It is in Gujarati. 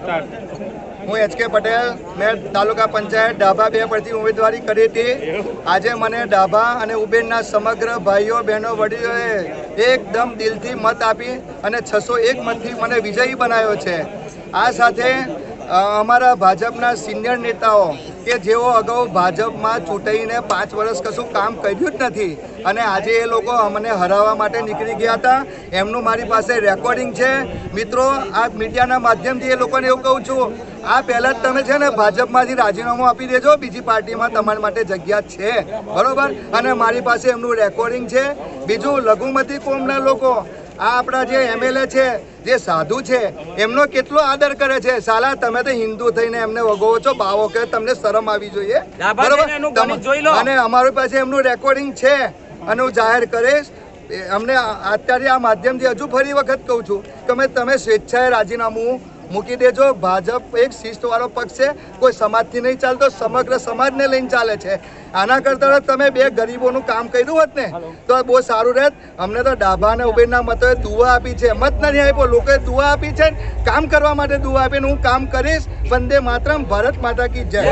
હું એચ.કે. પટેલ, મેં તાલુકા પંચાયત ડાભા 2 પરથી ઉમેદવારી કરી હતી। આજે મને ડાભા અને ઉબેરના સમગ્ર ભાઈઓ બહેનો વડીલોએ એકદમ દિલથી મત આપી અને 601 મતથી મને વિજયી બનાવ્યો છે। આ સાથે અમારા ભાજપના સિનિયર નેતાઓ કે જેઓ અગાઉ ભાજપમાં ચૂંટાઈને 5 વર્ષ કશું કામ કર્યું જ નથી અને આજે એ લોકો અમને હરાવવા માટે નીકળી ગયા હતા, એમનું મારી પાસે રેકોર્ડિંગ છે। મિત્રો, આ મીડિયાના માધ્યમથી એ લોકોને એવું કહું છું, આ પહેલાં જ તમે છે ને ભાજપમાંથી રાજીનામું આપી દેજો, બીજી પાર્ટીમાં તમારા માટે જગ્યા છે, બરોબર? અને મારી પાસે એમનું રેકોર્ડિંગ છે। બીજું, લઘુમતી કોમના લોકો આ આપણા જે એમએલએ છે, જે સાધુ છે, એમનો કેટલો આદર કરે છે। સાલા તમે તો હિન્દુ થઈને એમને વગોવો છો, બાવો કે તમને શરમ આવી જોઈએ, બરોબર? અને અમારી પાસે એમનું રેકોર્ડિંગ છે અને હું જાહેર કરીશ। અમને અત્યારે આ માધ્યમથી હજુ ફરી વખત કહું છું કે તમે સ્વેચ્છાએ રાજીનામું મૂકી દેજો। ભાજપ એક શિસ્તવાળો પક્ષ છે, કોઈ સમાજથી નહીં ચાલતો, સમગ્ર સમાજને લઈને ચાલે છે। આના કરતાં તમે 2 ગરીબોનું કામ કર્યું હોત ને તો બહુ સારું રહેત। અમને તો ડાભા અને ઉબેરના મતોએ દુઆ આપી છે, મત નથી આપ્યો, લોકોએ દુઆ આપી છે, કામ કરવા માટે દુઆ આપીને હું કામ કરીશ। વંદે માતરમ, ભારત માતા કી જય।